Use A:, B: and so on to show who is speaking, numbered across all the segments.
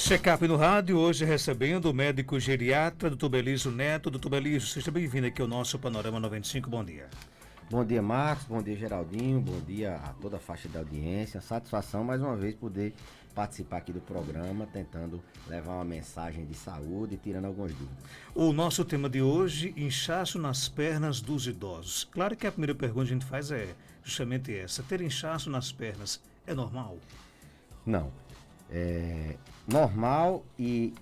A: Check-up no rádio, hoje recebendo o médico geriatra, Dr. Belísio Neto. Dr. Belísio, seja bem-vindo aqui ao nosso Panorama 95, bom dia.
B: Bom dia, Marcos, bom dia, Geraldinho, bom dia a toda a faixa da audiência. Satisfação mais uma vez poder participar aqui do programa, tentando levar uma mensagem de saúde e tirando algumas dúvidas.
A: O nosso tema de hoje, inchaço nas pernas dos idosos. Claro que a primeira pergunta que a gente faz é justamente essa: ter inchaço nas pernas é normal?
B: Não, normal e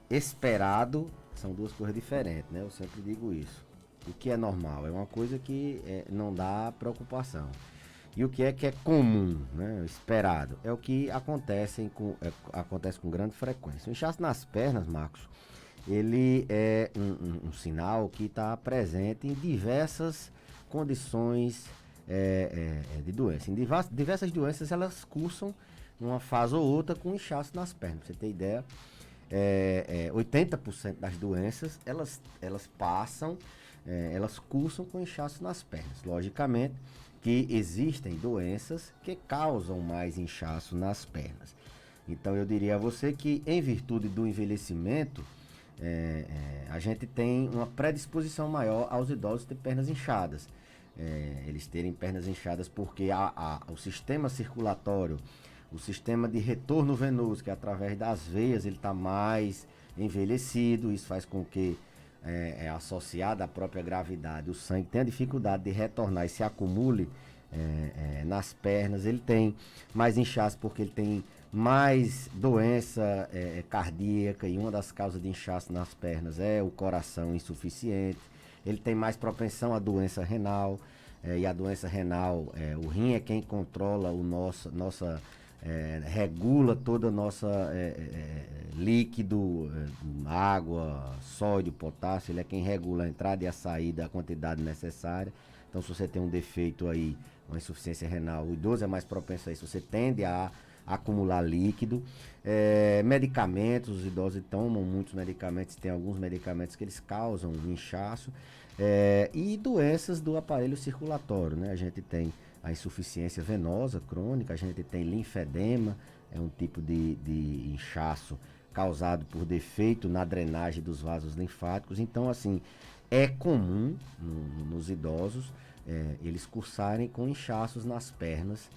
B: esperado são duas coisas diferentes, né? Eu sempre digo isso. O que é normal é uma coisa que não dá preocupação. E o que é comum, né? Esperado, é o que acontece com grande frequência. O inchaço nas pernas, Marcos, ele é um sinal que está presente em diversas condições de doença. Em diversas doenças, elas cursam uma fase ou outra com inchaço nas pernas. Pra você ter ideia, 80% das doenças, elas passam, elas cursam com inchaço nas pernas. Logicamente que existem doenças que causam mais inchaço nas pernas. Então eu diria a você que, em virtude do envelhecimento, a gente tem uma predisposição maior aos idosos ter pernas inchadas. Eles terem pernas inchadas porque o sistema circulatório, o sistema de retorno venoso, que é através das veias, ele está mais envelhecido. Isso faz com que, associado à própria gravidade, o sangue tenha dificuldade de retornar e se acumule nas pernas. Ele tem mais inchaço porque ele tem mais doença cardíaca, e uma das causas de inchaço nas pernas é o coração insuficiente. Ele tem mais propensão à doença renal, e a doença renal, o rim é quem controla regula toda a nossa líquido, água, sódio, potássio. Ele é quem regula a entrada e a saída, a quantidade necessária. Então, se você tem um defeito aí, uma insuficiência renal, o idoso é mais propenso a isso, você tende a acumular líquido. Medicamentos, os idosos tomam muitos medicamentos, tem alguns medicamentos que eles causam inchaço, e doenças do aparelho circulatório, né? A gente tem a insuficiência venosa crônica, a gente tem linfedema, é um tipo de inchaço causado por defeito na drenagem dos vasos linfáticos. Então, assim, é comum nos idosos eles cursarem com inchaços nas pernas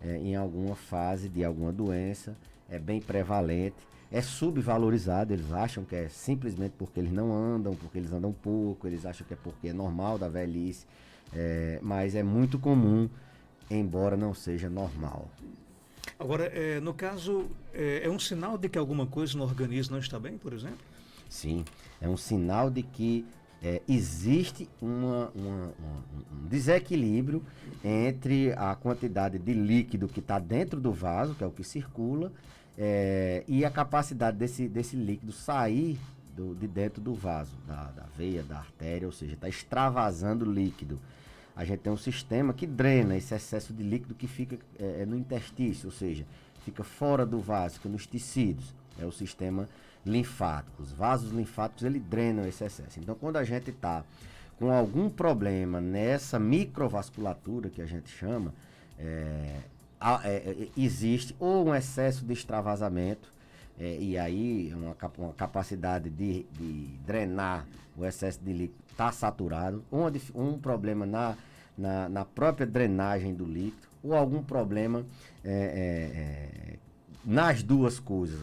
B: em alguma fase de alguma doença. É bem prevalente, é subvalorizado. Eles acham que é simplesmente porque eles não andam, porque eles andam pouco, eles acham que é porque é normal da velhice, mas é muito comum, embora não seja normal.
A: Agora, no caso, é um sinal de que alguma coisa no organismo não está bem, por exemplo?
B: Sim, é um sinal de que existe um desequilíbrio entre a quantidade de líquido que está dentro do vaso, que é o que circula, e a capacidade desse líquido sair de dentro do vaso, da veia, da artéria, ou seja, está extravasando líquido. A gente tem um sistema que drena esse excesso de líquido que fica no interstício, ou seja, fica fora do vaso, fica nos tecidos. É o sistema linfático. Os vasos linfáticos, ele drenam esse excesso. Então, quando a gente está com algum problema nessa microvasculatura, que a gente chama, existe ou um excesso de extravasamento, e aí uma capacidade de drenar o excesso de líquido está saturado, um problema na própria drenagem do líquido, ou algum problema nas duas coisas.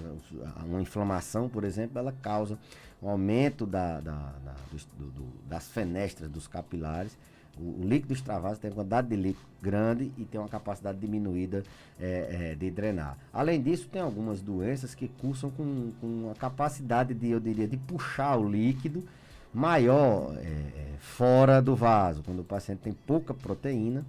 B: Uma inflamação, por exemplo, ela causa um aumento das fenestras dos capilares. O líquido extravasa tem uma quantidade de líquido grande e tem uma capacidade diminuída de drenar. Além disso, tem algumas doenças que cursam com a capacidade de puxar o líquido maior fora do vaso. Quando o paciente tem pouca proteína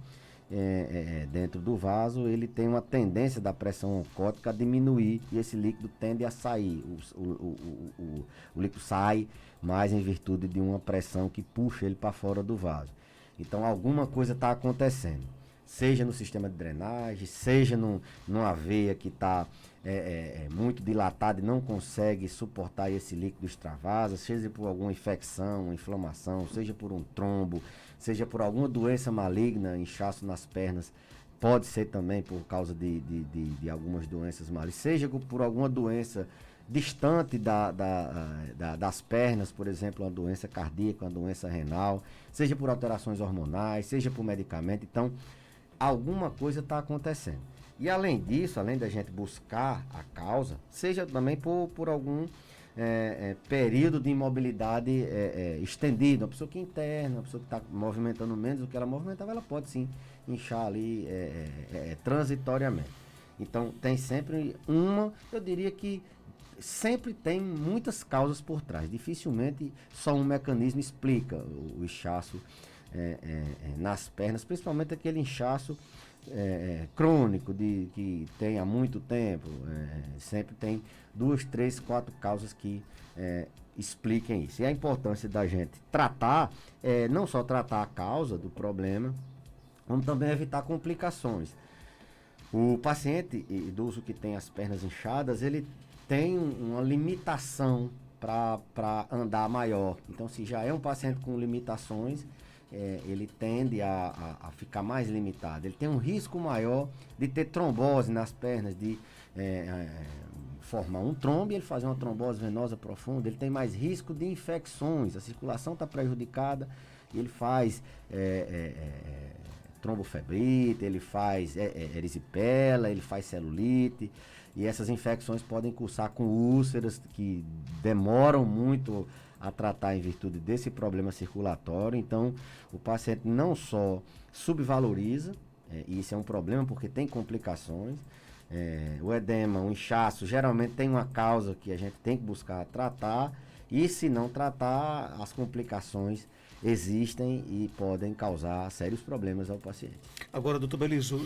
B: dentro do vaso, ele tem uma tendência da pressão oncótica a diminuir e esse líquido tende a sair. O líquido sai mais em virtude de uma pressão que puxa ele para fora do vaso. Então, alguma coisa está acontecendo, seja no sistema de drenagem, seja numa veia que está muito dilatada e não consegue suportar esse líquido extravasa, seja por alguma infecção, uma inflamação, seja por um trombo, seja por alguma doença maligna, inchaço nas pernas pode ser também por causa de algumas doenças malignas, seja por alguma doença distante das pernas, por exemplo, uma doença cardíaca, uma doença renal, seja por alterações hormonais, seja por medicamento. Então, alguma coisa está acontecendo. E além disso, além da gente buscar a causa, seja também por algum período de imobilidade estendido, uma pessoa que interna, uma pessoa que está movimentando menos do que ela movimentava, ela pode sim inchar ali transitoriamente. Então tem sempre eu diria que sempre tem muitas causas por trás. Dificilmente só um mecanismo explica o inchaço nas pernas, principalmente aquele inchaço crônico que tem há muito tempo. Sempre tem 2, 3, 4 causas que expliquem isso. E a importância da gente tratar, não só tratar a causa do problema, como também evitar complicações. O paciente idoso que tem as pernas inchadas, ele tem uma limitação para andar maior. Então, se já é um paciente com limitações, ele tende a ficar mais limitado. Ele tem um risco maior de ter trombose nas pernas, de formar um trombo e ele fazer uma trombose venosa profunda. Ele tem mais risco de infecções, a circulação está prejudicada e ele faz trombofebrite, ele faz erisipela, ele faz celulite, e essas infecções podem cursar com úlceras que demoram muito a tratar em virtude desse problema circulatório. Então, o paciente não só subvaloriza, e isso é um problema porque tem complicações. O edema, o inchaço, geralmente tem uma causa que a gente tem que buscar tratar, e se não tratar, as complicações existem e podem causar sérios problemas ao paciente.
A: Agora, doutor Belizo,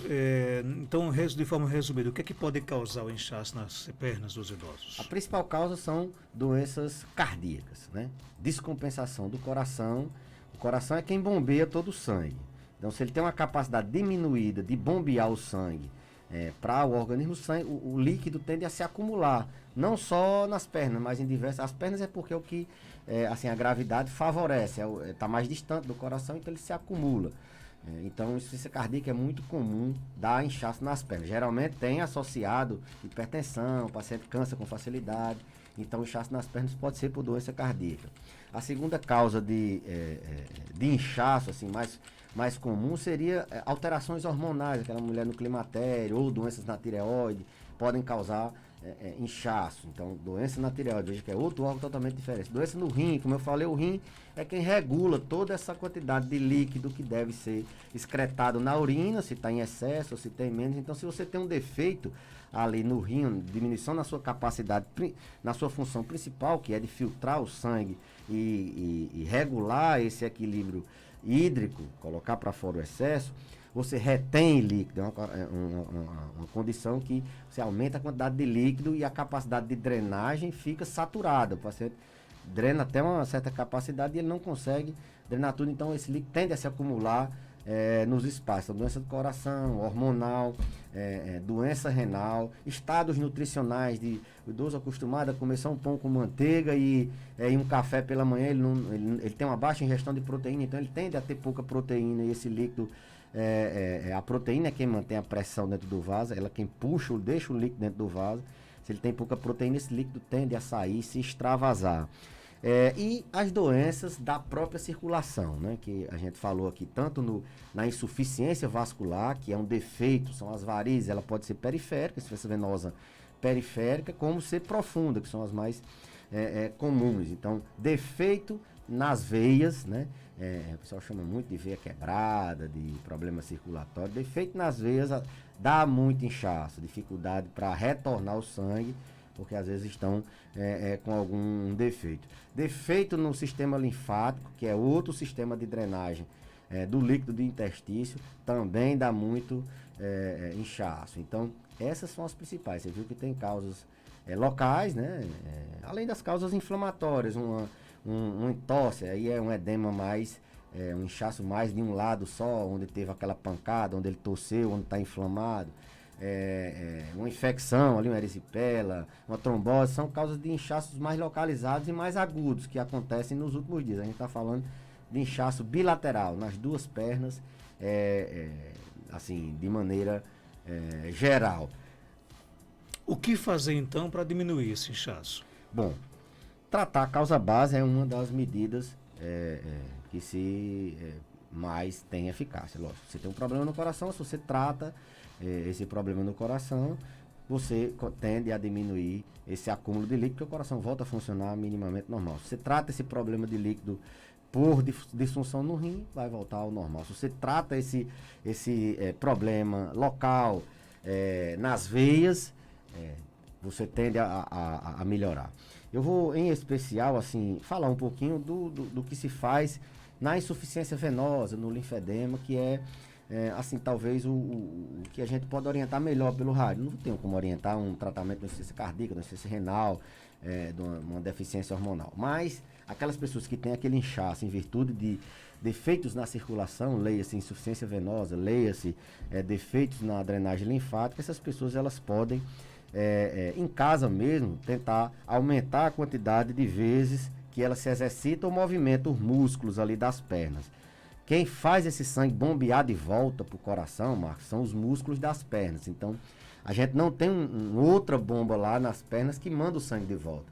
A: então, de forma resumida, o que é que pode causar o inchaço nas pernas dos idosos?
B: A principal causa são doenças cardíacas, né? Descompensação do coração. O coração é quem bombeia todo o sangue. Então, se ele tem uma capacidade diminuída de bombear o sangue para o organismo, o líquido tende a se acumular, não só nas pernas, mas em diversas. As pernas é porque a gravidade favorece, está mais distante do coração, então ele se acumula. Então, insuficiência cardíaca é muito comum dar inchaço nas pernas. Geralmente tem associado hipertensão, o paciente cansa com facilidade. Então, o inchaço nas pernas pode ser por doença cardíaca. A segunda causa de inchaço, assim, mais comum seria alterações hormonais. Aquela mulher no climatério ou doenças na tireoide podem causar inchaço. Então, doença na tireoide, veja que é outro órgão totalmente diferente. Doença no rim, como eu falei, o rim é quem regula toda essa quantidade de líquido que deve ser excretado na urina, se está em excesso ou se tem menos. Então, se você tem um defeito ali no rim, diminuição na sua capacidade, na sua função principal, que é de filtrar o sangue e regular esse equilíbrio hídrico, colocar para fora o excesso, você retém líquido. É uma condição que você aumenta a quantidade de líquido e a capacidade de drenagem fica saturada. O paciente drena até uma certa capacidade e ele não consegue drenar tudo, então esse líquido tende a se acumular nos espaços. Então, doença do coração, hormonal, doença renal, estados nutricionais de o idoso acostumado a comer só um pão com manteiga e um café pela manhã, ele tem uma baixa ingestão de proteína, então ele tende a ter pouca proteína e esse líquido, a proteína é quem mantém a pressão dentro do vaso, ela quem deixa o líquido dentro do vaso. Se ele tem pouca proteína, esse líquido tende a sair, se extravasar. E as doenças da própria circulação, né, que a gente falou aqui, tanto na insuficiência vascular, que é um defeito, são as varizes, ela pode ser periférica, insuficiência venosa periférica, como ser profunda, que são as mais comuns. Então, defeito nas veias, né, o pessoal chama muito de veia quebrada, de problema circulatório. Defeito nas veias dá muito inchaço, dificuldade para retornar o sangue, porque às vezes estão com algum defeito. Defeito no sistema linfático, que é outro sistema de drenagem do líquido do intestício, também dá muito inchaço. Então, essas são as principais. Você viu que tem causas locais, né? Além das causas inflamatórias, uma tosse, aí é um edema mais, um inchaço mais de um lado só, onde teve aquela pancada, onde ele tosseu, onde está inflamado. Uma infecção ali, uma erisipela, uma trombose, são causas de inchaços mais localizados e mais agudos que acontecem nos últimos dias. A gente está falando de inchaço bilateral, nas duas pernas, assim, de maneira geral.
A: O que fazer então para diminuir esse inchaço?
B: Bom, tratar a causa base é uma das medidas que mais tem eficácia. Lógico, você tem um problema no coração, se você trata esse problema no coração, você tende a diminuir esse acúmulo de líquido, porque o coração volta a funcionar minimamente normal. Se você trata esse problema de líquido por disfunção no rim, vai voltar ao normal. Se você trata esse problema local nas veias, você tende a melhorar. Eu vou, em especial, assim, falar um pouquinho do que se faz na insuficiência venosa, no linfedema, que assim, talvez o que a gente pode orientar melhor pelo rádio. Não tenho como orientar um tratamento de insuficiência cardíaca, de insuficiência renal, de uma deficiência hormonal. Mas aquelas pessoas que têm aquele inchaço em virtude de defeitos na circulação, leia-se insuficiência venosa, leia-se defeitos na drenagem linfática, essas pessoas elas podem, em casa mesmo, tentar aumentar a quantidade de vezes que ela se exercita ou movimenta os músculos ali das pernas. Quem faz esse sangue bombear de volta para o coração, Marcos, são os músculos das pernas. Então, a gente não tem outra bomba lá nas pernas que manda o sangue de volta.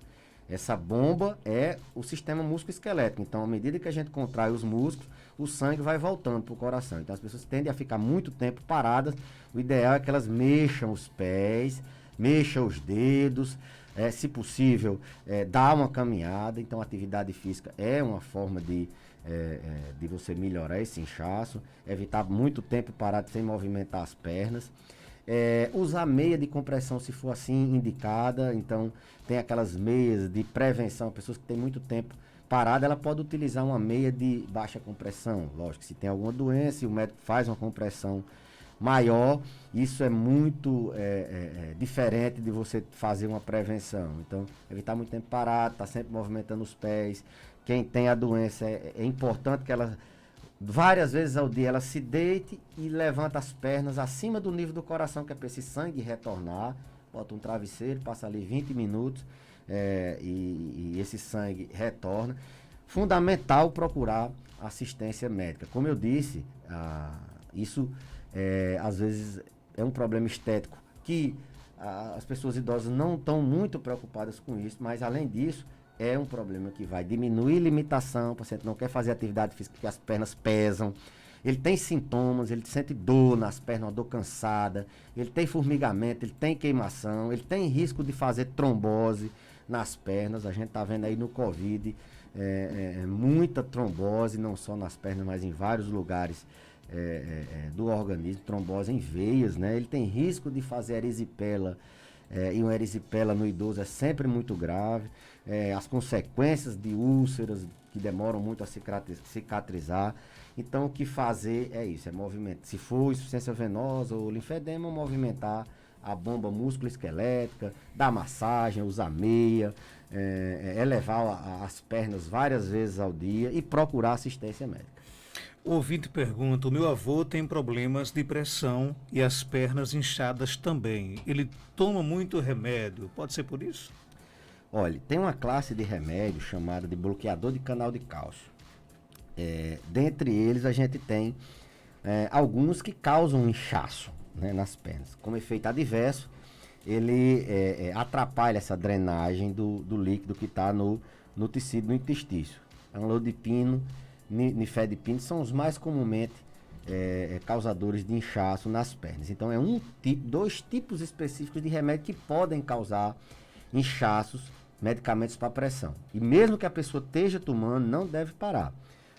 B: Essa bomba é o sistema músculo-esquelético. Então, à medida que a gente contrai os músculos, o sangue vai voltando para o coração. Então, as pessoas tendem a ficar muito tempo paradas. O ideal é que elas mexam os pés, mexam os dedos, se possível, dar uma caminhada. Então, a atividade física é uma forma de você melhorar esse inchaço, evitar muito tempo parado sem movimentar as pernas. Usar meia de compressão se for assim indicada. Então tem aquelas meias de prevenção, pessoas que têm muito tempo parada, ela pode utilizar uma meia de baixa compressão. Lógico que se tem alguma doença e o médico faz uma compressão maior, isso é muito diferente de você fazer uma prevenção. Então evitar muito tempo parado, estar sempre movimentando os pés. Quem tem a doença, é importante que ela, várias vezes ao dia, ela se deite e levanta as pernas acima do nível do coração, que é para esse sangue retornar. Bota um travesseiro, passa ali 20 minutos e esse sangue retorna. Fundamental procurar assistência médica. Como eu disse, isso às vezes é um problema estético que as pessoas idosas não estão muito preocupadas com isso, mas além disso, é um problema que vai diminuir limitação, o paciente não quer fazer atividade física porque as pernas pesam, ele tem sintomas, ele sente dor nas pernas, uma dor cansada, ele tem formigamento, ele tem queimação, ele tem risco de fazer trombose nas pernas. A gente está vendo aí no Covid muita trombose, não só nas pernas, mas em vários lugares do organismo, trombose em veias, né? Ele tem risco de fazer erisipela, e uma erisipela no idoso é sempre muito grave. As consequências de úlceras que demoram muito a cicatrizar. Então, o que fazer é isso, é movimentar. Se for insuficiência venosa ou linfedema, movimentar a bomba músculo-esquelética, dar massagem, usar meia, elevar as pernas várias vezes ao dia e procurar assistência médica.
A: O ouvinte pergunta: o meu avô tem problemas de pressão e as pernas inchadas também. Ele toma muito remédio, pode ser por isso?
B: Olha, tem uma classe de remédio chamada de bloqueador de canal de cálcio. Dentre eles, a gente tem alguns que causam inchaço, né, nas pernas. Como efeito adverso, ele atrapalha essa drenagem do líquido que está no tecido, no intestício. Amlodipino, nifedipino são os mais comumente causadores de inchaço nas pernas. Então, dois tipos específicos de remédio que podem causar inchaços, medicamentos para pressão. E mesmo que a pessoa esteja tomando, não deve parar.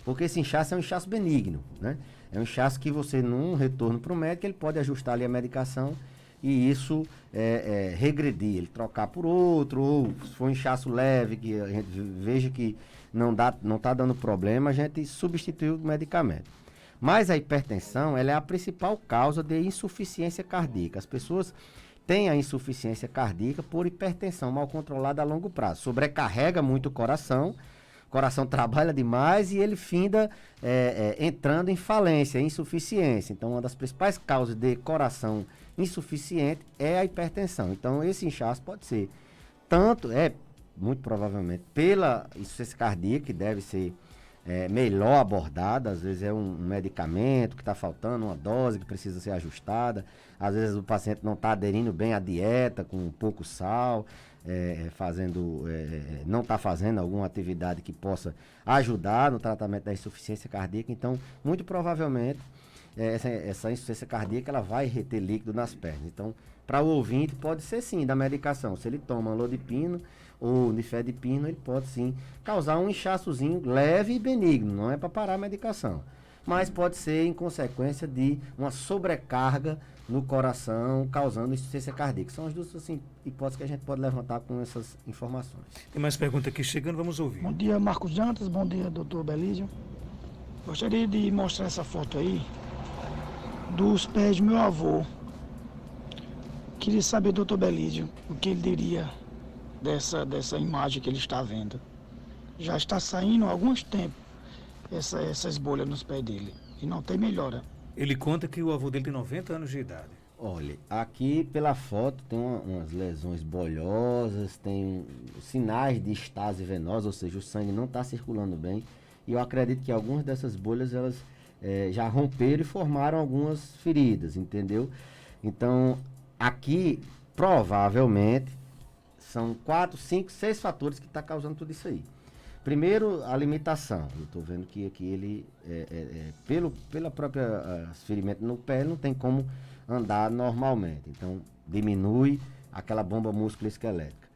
B: Porque esse inchaço é um inchaço benigno, né? É um inchaço que você, num retorno para o médico, ele pode ajustar ali a medicação e isso regredir, ele trocar por outro, ou se for um inchaço leve, que a gente veja que não está dando problema, a gente substitui o medicamento. Mas a hipertensão, ela é a principal causa de insuficiência cardíaca. As pessoas têm a insuficiência cardíaca por hipertensão mal controlada a longo prazo. Sobrecarrega muito o coração trabalha demais e ele finda entrando em falência, em insuficiência. Então, uma das principais causas de coração insuficiente é a hipertensão. Então, esse inchaço pode ser muito provavelmente pela insuficiência cardíaca, que deve ser melhor abordada. Às vezes é um medicamento que está faltando, uma dose que precisa ser ajustada. Às vezes o paciente não está aderindo bem à dieta, com pouco sal, não está fazendo alguma atividade que possa ajudar no tratamento da insuficiência cardíaca. Então, muito provavelmente, essa insuficiência cardíaca ela vai reter líquido nas pernas. Então, para o ouvinte, pode ser sim da medicação. Se ele toma lodipino ou nifedipino, ele pode sim causar um inchaçozinho leve e benigno, não é para parar a medicação. Mas pode ser em consequência de uma sobrecarga no coração, causando insuficiência cardíaca. São as duas assim, hipóteses que a gente pode levantar com essas informações.
A: Tem mais pergunta aqui chegando, vamos ouvir.
C: Bom dia, Marcos Jantas. Bom dia, doutor Belísio. Gostaria de mostrar essa foto aí dos pés do meu avô. Queria saber, doutor Belísio, o que ele diria dessa imagem que ele está vendo. Já está saindo há alguns tempos essas bolhas nos pés dele e não tem melhora.
A: Ele conta que o avô dele tem 90 anos de idade.
B: Olha, aqui pela foto tem umas lesões bolhosas, tem sinais de estase venosa, ou seja, o sangue não está circulando bem. E eu acredito que algumas dessas bolhas elas já romperam e formaram algumas feridas, entendeu? Então, aqui provavelmente são 4, 5, 6 fatores que estão causando tudo isso aí. Primeiro, a limitação. Eu estou vendo que aqui ele, pela própria ferimento no pé, ele não tem como andar normalmente. Então, diminui aquela bomba músculo-esquelética.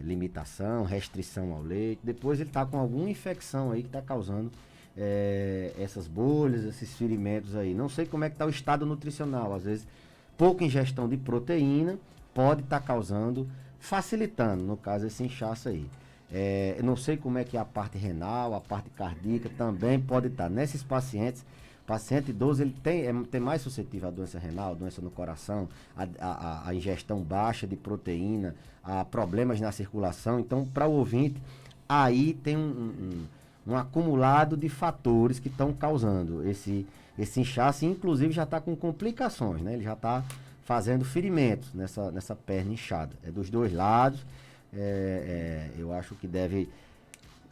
B: Limitação, restrição ao leite. Depois ele está com alguma infecção aí que está causando essas bolhas, esses ferimentos aí. Não sei como é que está o estado nutricional. Às vezes, pouca ingestão de proteína pode estar causando, facilitando, no caso, esse inchaço aí. Eu não sei como é que é a parte renal, a parte cardíaca também pode estar. Nesses pacientes, paciente idoso, ele tem mais suscetível à doença renal, doença no coração, a ingestão baixa de proteína, a problemas na circulação. Então, para o ouvinte, aí tem um acumulado de fatores que estão causando esse inchaço, e inclusive já está com complicações, né? Ele já está fazendo ferimentos nessa perna inchada. É dos dois lados. Eu acho que deve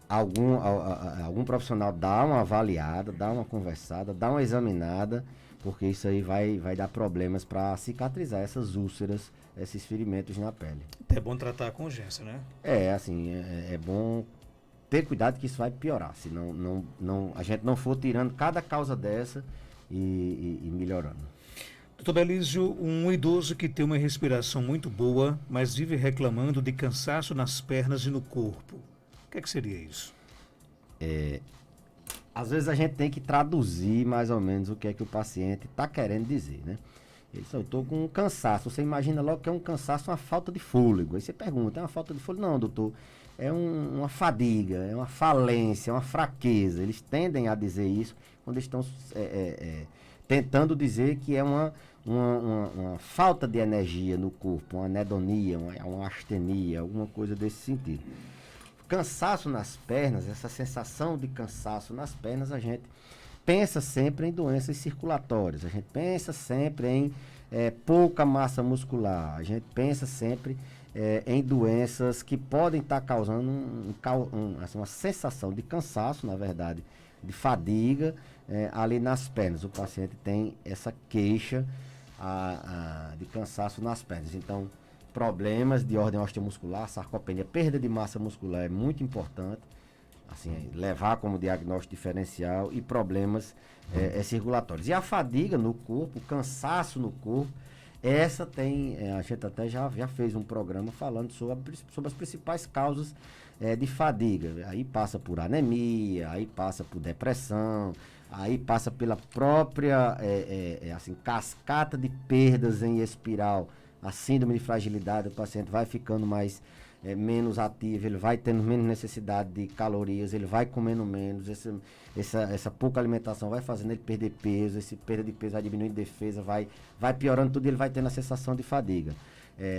B: algum profissional dar uma avaliada, dar uma conversada, dar uma examinada, porque isso aí vai dar problemas para cicatrizar essas úlceras, esses ferimentos na pele.
A: É bom tratar com urgência, né?
B: É bom ter cuidado que isso vai piorar, se a gente não for tirando cada causa dessa e melhorando.
A: Doutor Belísio, um idoso que tem uma respiração muito boa, mas vive reclamando de cansaço nas pernas e no corpo. O que seria isso?
B: Às vezes a gente tem que traduzir mais ou menos o que é que o paciente está querendo dizer, né? Ele só, eu estou com um cansaço. Você imagina logo que é um cansaço, uma falta de fôlego. Aí você pergunta, é uma falta de fôlego? Não, doutor, é uma fadiga, é uma falência, é uma fraqueza. Eles tendem a dizer isso quando estão tentando dizer que é uma falta de energia no corpo, uma anedonia, uma astenia, alguma coisa desse sentido. Cansaço nas pernas, essa sensação de cansaço nas pernas, a gente pensa sempre em doenças circulatórias, a gente pensa sempre em pouca massa muscular, a gente pensa sempre em doenças que podem estar causando uma sensação de cansaço, na verdade, de fadiga ali nas pernas. O paciente tem essa queixa de cansaço nas pernas. Então, problemas de ordem osteomuscular, sarcopenia, perda de massa muscular é muito importante, assim, levar como diagnóstico diferencial, e problemas circulatórios. E a fadiga no corpo, o cansaço no corpo, essa tem, a gente até já fez um programa falando sobre as principais causas de fadiga. Aí passa por anemia, aí passa por depressão, aí passa pela própria cascata de perdas em espiral, a síndrome de fragilidade. O paciente vai ficando menos ativo, ele vai tendo menos necessidade de calorias, ele vai comendo menos, essa pouca alimentação vai fazendo ele perder peso, esse perda de peso vai diminuindo defesa, vai piorando tudo, e ele vai tendo a sensação de fadiga.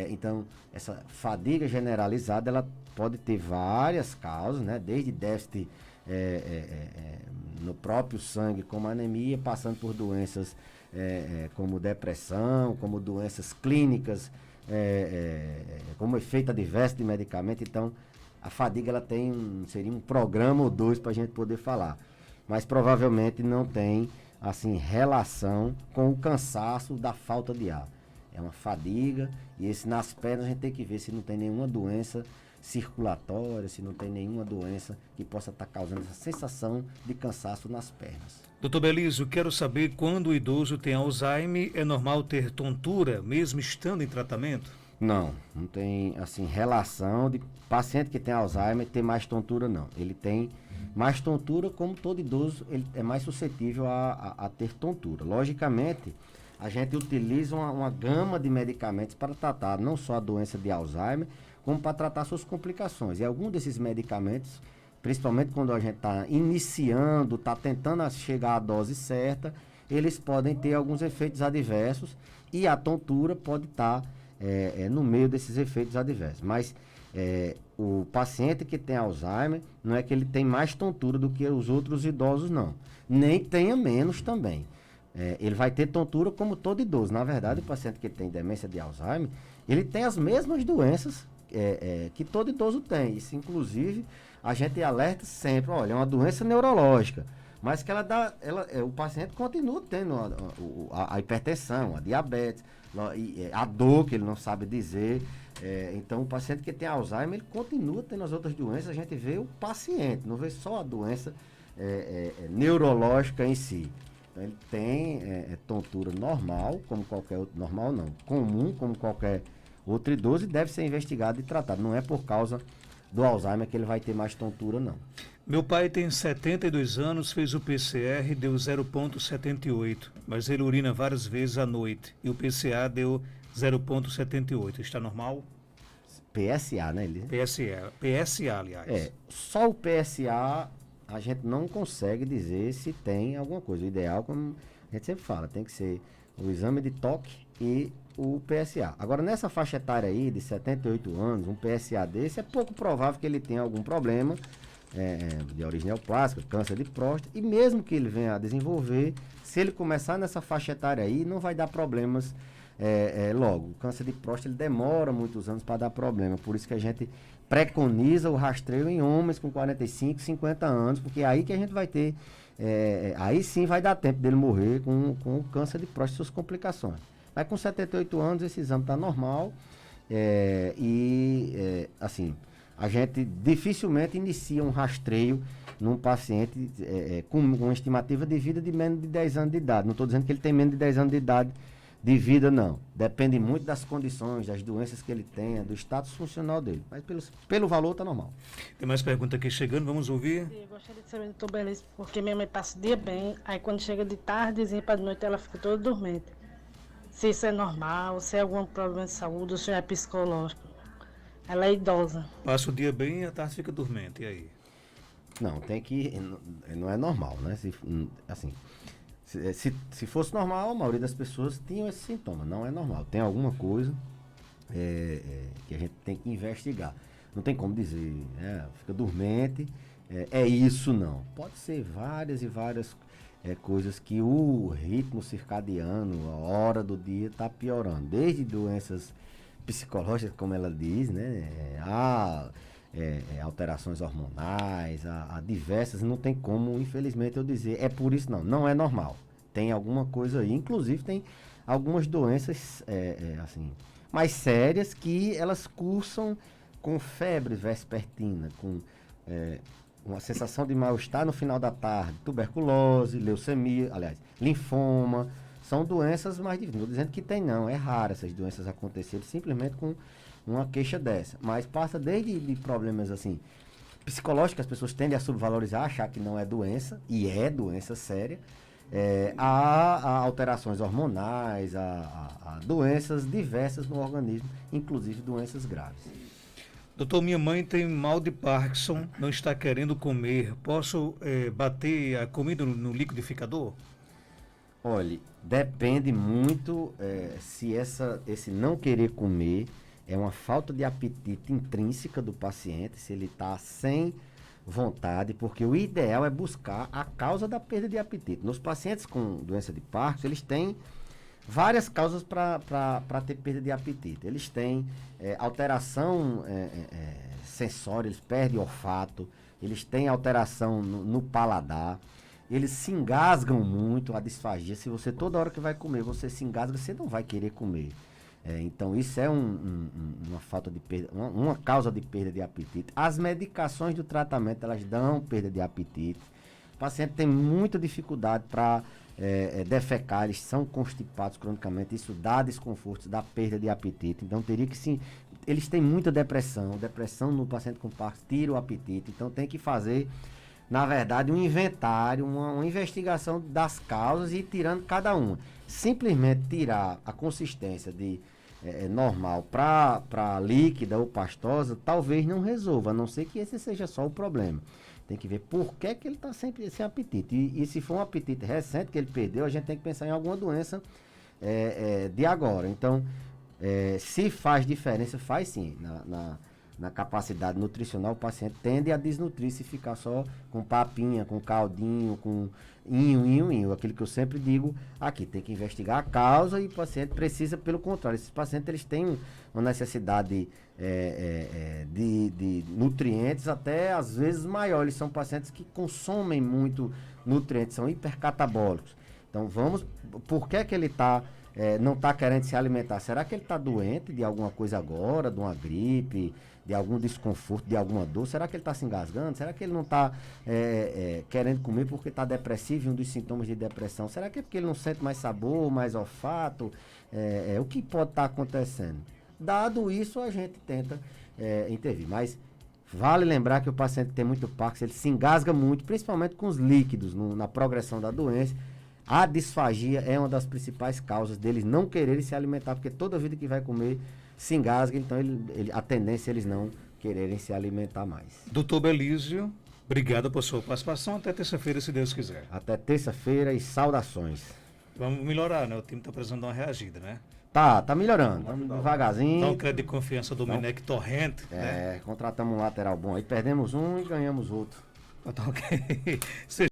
B: Então, essa fadiga generalizada, ela pode ter várias causas, né? Desde déficit no próprio sangue, como anemia, passando por doenças como depressão, como doenças clínicas, como efeito adverso de medicamento. Então, a fadiga, ela seria um programa ou dois para a gente poder falar. mas provavelmente não tem assim relação com o cansaço da falta de ar. É uma fadiga, e esse nas pernas a gente tem que ver se não tem nenhuma doença circulatória, se não tem nenhuma doença que possa estar causando essa sensação de cansaço nas pernas.
A: Doutor Belísio, quero saber quando o idoso tem Alzheimer, é normal ter tontura, mesmo estando em tratamento?
B: Não tem assim relação de paciente que tem Alzheimer ter mais tontura, não. Ele tem mais tontura, como todo idoso, ele é mais suscetível a ter tontura. Logicamente, a gente utiliza uma gama de medicamentos para tratar não só a doença de Alzheimer, como para tratar suas complicações. E algum desses medicamentos, principalmente quando a gente está iniciando, está tentando chegar à dose certa, eles podem ter alguns efeitos adversos, e a tontura pode estar no meio desses efeitos adversos. Mas o paciente que tem Alzheimer, não é que ele tem mais tontura do que os outros idosos, não. Nem tenha menos também. Ele vai ter tontura como todo idoso. Na verdade, o paciente que tem demência de Alzheimer, ele tem as mesmas doenças que todo idoso tem. Isso, inclusive, a gente alerta sempre, olha, é uma doença neurológica, mas que o paciente continua tendo a hipertensão, a diabetes, a dor que ele não sabe dizer. Então, o paciente que tem Alzheimer, ele continua tendo as outras doenças. A gente vê o paciente, não vê só a doença neurológica em si. Então, ele tem tontura normal, como qualquer outro, normal não, comum, como qualquer outro idoso, e deve ser investigado e tratado. Não é por causa do Alzheimer que ele vai ter mais tontura, não.
A: Meu pai tem 72 anos, fez o PCR, deu 0,78, mas ele urina várias vezes à noite e o PCA deu 0,78. Está normal?
B: PSA, né?
A: PSA, aliás.
B: Só o PSA a gente não consegue dizer se tem alguma coisa. O ideal, como a gente sempre fala, tem que ser o exame de toque e o PSA. Agora, nessa faixa etária aí, de 78 anos, um PSA desse, é pouco provável que ele tenha algum problema de origem neoplásica, câncer de próstata, e mesmo que ele venha a desenvolver, se ele começar nessa faixa etária aí, não vai dar problemas logo. O câncer de próstata, ele demora muitos anos para dar problema, por isso que a gente preconiza o rastreio em homens com 45, 50 anos, porque é aí que a gente vai ter, aí sim vai dar tempo dele morrer com o câncer de próstata e suas complicações. Mas com 78 anos esse exame está normal, assim, a gente dificilmente inicia um rastreio num paciente com uma estimativa de vida de menos de 10 anos de idade. Não estou dizendo que ele tem menos de 10 anos de idade de vida, não. Depende muito das condições, das doenças que ele tenha, do status funcional dele. Mas pelo valor está normal.
A: Tem mais pergunta aqui chegando, vamos ouvir?
D: Eu gostaria de saber, doutor Belísio, porque minha mãe passa o dia bem, aí quando chega de tardezinha para de noite ela fica toda dormente. Se isso é normal, se é algum problema de saúde, ou se é psicológico. Ela é idosa.
A: Passa o dia bem e à tarde fica dormente, e aí?
B: Não, não é normal, né? Se fosse normal, a maioria das pessoas tinham esse sintoma. Não é normal. Tem alguma coisa que a gente tem que investigar. Não tem como dizer, fica dormente, isso não. Pode ser várias e várias coisas que o ritmo circadiano, a hora do dia está piorando. Desde doenças psicológicas, como ela diz, né? Alterações hormonais, há diversas, não tem como, infelizmente, eu dizer, por isso não é normal. Tem alguma coisa aí, inclusive tem algumas doenças assim, mais sérias que elas cursam com febre vespertina, com uma sensação de mal-estar no final da tarde, tuberculose, leucemia, aliás, linfoma, são doenças mais difíceis. Não estou dizendo que tem não, é raro essas doenças acontecerem simplesmente com uma queixa dessa, mas passa desde de problemas assim, psicológicos, as pessoas tendem a subvalorizar, achar que não é doença, e é doença séria, a alterações hormonais, a doenças diversas no organismo, inclusive doenças graves.
A: Doutor, minha mãe tem mal de Parkinson, não está querendo comer. Posso bater a comida no liquidificador?
B: Olha, depende muito se esse não querer comer é uma falta de apetite intrínseca do paciente, se ele está sem vontade, porque o ideal é buscar a causa da perda de apetite. Nos pacientes com doença de Parkinson, eles têm várias causas para ter perda de apetite. Eles têm alteração sensória, eles perdem olfato, eles têm alteração no paladar, eles se engasgam muito, a disfagia. Se você toda hora que vai comer, você se engasga, você não vai querer comer. Então isso é uma falta de perda, uma causa de perda de apetite. As medicações do tratamento, elas dão perda de apetite. O paciente tem muita dificuldade para defecar, eles são constipados cronicamente, isso dá desconforto, dá perda de apetite. Então teria que sim, eles têm muita depressão no paciente com Parkinson tira o apetite, então tem que fazer, na verdade, um inventário, uma investigação das causas e ir tirando cada uma. Simplesmente tirar a consistência de normal para líquida ou pastosa, talvez não resolva, a não ser que esse seja só o problema. Tem que ver por que ele está sempre sem apetite. E se for um apetite recente que ele perdeu, a gente tem que pensar em alguma doença de agora. Então, se faz diferença, faz sim. Na capacidade nutricional, o paciente tende a desnutrir se ficar só com papinha, com caldinho, com inho. Aquilo que eu sempre digo aqui, tem que investigar a causa e o paciente precisa, pelo contrário, esses pacientes eles têm uma necessidade de nutrientes até às vezes maior. Eles são pacientes que consomem muito nutrientes, são hipercatabólicos. Então por que ele não está querendo se alimentar? Será que ele está doente de alguma coisa agora, de uma gripe, de algum desconforto, de alguma dor? Será que ele está se engasgando? Será que ele não está querendo comer porque está depressivo e um dos sintomas de depressão? Será que é porque ele não sente mais sabor, mais olfato? O que pode estar acontecendo? Dado isso, a gente tenta intervir. Mas vale lembrar que o paciente que tem muito Parkinson, ele se engasga muito, principalmente com os líquidos na progressão da doença. A disfagia é uma das principais causas deles não quererem se alimentar, porque toda vida que vai comer se engasga, então a tendência é eles não quererem se alimentar mais.
A: Doutor Belísio, obrigado por sua participação. Até terça-feira, se Deus quiser.
B: Até terça-feira e saudações.
A: Vamos melhorar, né? O time está precisando dar uma reagida, né?
B: Tá melhorando. Vamos devagarzinho.
A: Dá um crédito de confiança do Menec Torrente.
B: Contratamos um lateral bom aí, perdemos um e ganhamos outro.
A: Tá ok.